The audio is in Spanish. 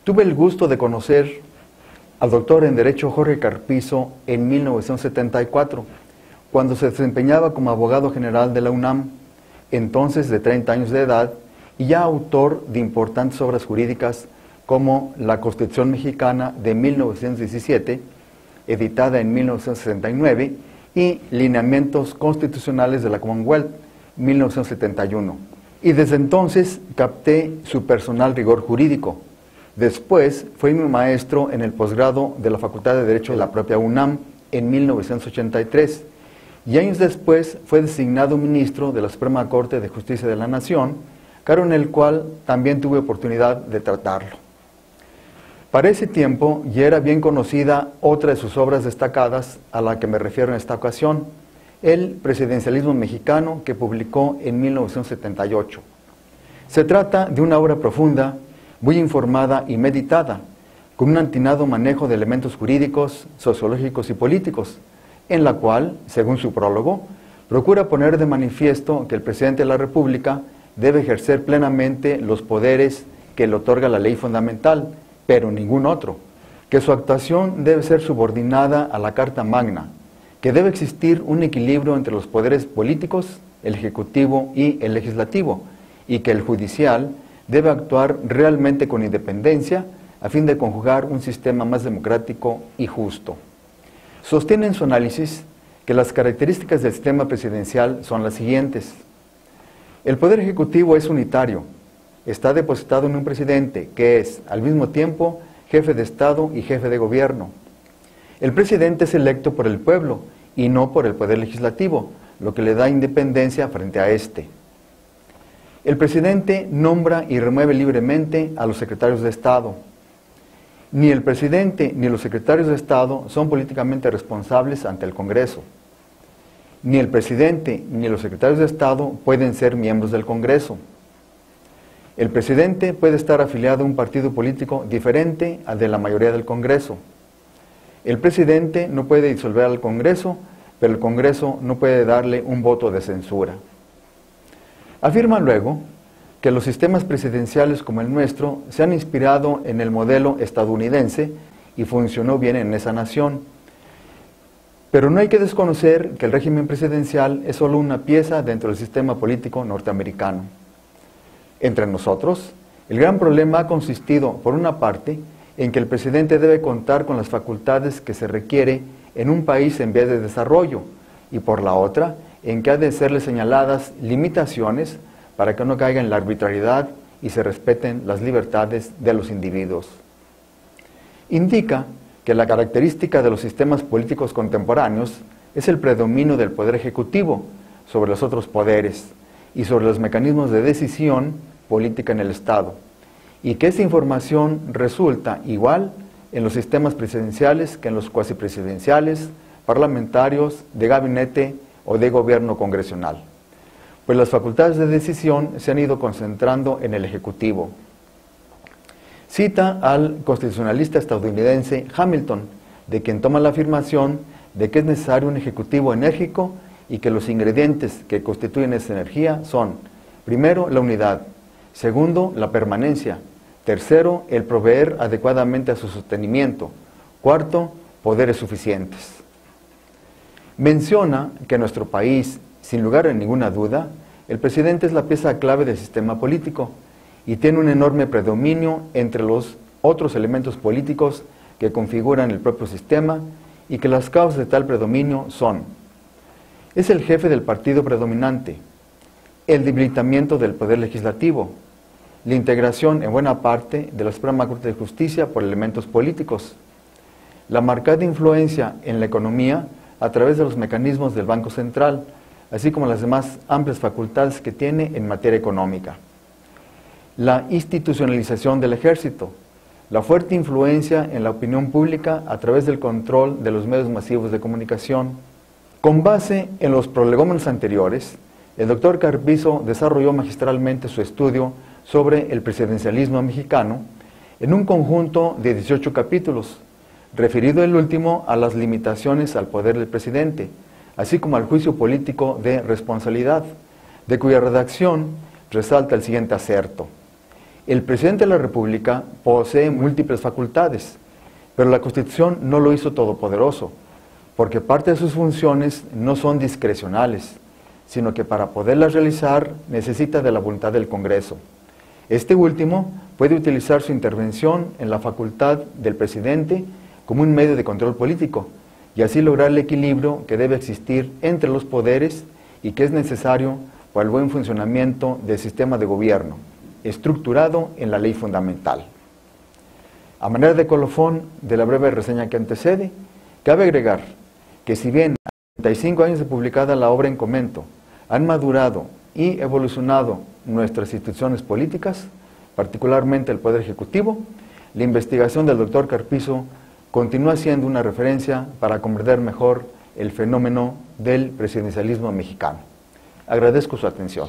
Tuve el gusto de conocer al doctor en Derecho Jorge Carpizo en 1974, cuando se desempeñaba como abogado general de la UNAM, entonces de 30 años de edad, y ya autor de importantes obras jurídicas como la Constitución Mexicana de 1917, editada en 1969, y Lineamientos Constitucionales de la Commonwealth, 1971. Y desde entonces capté su personal rigor jurídico. Después fue mi maestro en el posgrado de la Facultad de Derecho de la propia UNAM en 1983, y años después fue designado ministro de la Suprema Corte de Justicia de la Nación, cargo en el cual también tuve oportunidad de tratarlo. Para ese tiempo ya era bien conocida otra de sus obras destacadas a la que me refiero en esta ocasión, El Presidencialismo Mexicano, que publicó en 1978. Se trata de una obra profunda, muy informada y meditada, con un atinado manejo de elementos jurídicos, sociológicos y políticos, en la cual, según su prólogo, procura poner de manifiesto que el presidente de la República debe ejercer plenamente los poderes que le otorga la ley fundamental, pero ningún otro, que su actuación debe ser subordinada a la Carta Magna, que debe existir un equilibrio entre los poderes políticos, el ejecutivo y el legislativo, y que el judicial debe actuar realmente con independencia a fin de conjugar un sistema más democrático y justo. Sostiene en su análisis que las características del sistema presidencial son las siguientes. El Poder Ejecutivo es unitario, está depositado en un presidente que es, al mismo tiempo, jefe de Estado y jefe de gobierno. El presidente es electo por el pueblo y no por el Poder Legislativo, lo que le da independencia frente a este. El presidente nombra y remueve libremente a los secretarios de Estado. Ni el presidente ni los secretarios de Estado son políticamente responsables ante el Congreso. Ni el presidente ni los secretarios de Estado pueden ser miembros del Congreso. El presidente puede estar afiliado a un partido político diferente al de la mayoría del Congreso. El presidente no puede disolver al Congreso, pero el Congreso no puede darle un voto de censura. Afirma luego que los sistemas presidenciales como el nuestro se han inspirado en el modelo estadounidense y funcionó bien en esa nación. Pero no hay que desconocer que el régimen presidencial es solo una pieza dentro del sistema político norteamericano. Entre nosotros, el gran problema ha consistido, por una parte, en que el presidente debe contar con las facultades que se requiere en un país en vías de desarrollo, y por la otra, en que ha de serle señaladas limitaciones para que no caiga en la arbitrariedad y se respeten las libertades de los individuos. Indica que la característica de los sistemas políticos contemporáneos es el predominio del poder ejecutivo sobre los otros poderes y sobre los mecanismos de decisión política en el Estado, y que esta información resulta igual en los sistemas presidenciales que en los cuasipresidenciales, parlamentarios, de gabinete o de gobierno congresional, pues las facultades de decisión se han ido concentrando en el Ejecutivo. Cita al constitucionalista estadounidense Hamilton, de quien toma la afirmación de que es necesario un Ejecutivo enérgico y que los ingredientes que constituyen esa energía son, primero, la unidad, segundo, la permanencia, tercero, el proveer adecuadamente a su sostenimiento, cuarto, poderes suficientes. Menciona que en nuestro país, sin lugar a ninguna duda, el presidente es la pieza clave del sistema político y tiene un enorme predominio entre los otros elementos políticos que configuran el propio sistema, y que las causas de tal predominio son: es el jefe del partido predominante, el debilitamiento del poder legislativo, la integración en buena parte de la Suprema Corte de Justicia por elementos políticos, la marcada influencia en la economía a través de los mecanismos del Banco Central, así como las demás amplias facultades que tiene en materia económica, la institucionalización del ejército, la fuerte influencia en la opinión pública a través del control de los medios masivos de comunicación. Con base en los prolegómenos anteriores, el doctor Carpizo desarrolló magistralmente su estudio sobre el presidencialismo mexicano en un conjunto de 18 capítulos, referido el último a las limitaciones al poder del presidente, así como al juicio político de responsabilidad, de cuya redacción resalta el siguiente acerto. El presidente de la República posee múltiples facultades, pero la Constitución no lo hizo todopoderoso, porque parte de sus funciones no son discrecionales, sino que para poderlas realizar necesita de la voluntad del Congreso. Este último puede utilizar su intervención en la facultad del presidente como un medio de control político, y así lograr el equilibrio que debe existir entre los poderes y que es necesario para el buen funcionamiento del sistema de gobierno, estructurado en la ley fundamental. A manera de colofón de la breve reseña que antecede, cabe agregar que si bien a 35 años de publicada la obra en comento han madurado y evolucionado nuestras instituciones políticas, particularmente el Poder Ejecutivo, la investigación del Dr. Carpizo continúa siendo una referencia para comprender mejor el fenómeno del presidencialismo mexicano. Agradezco su atención.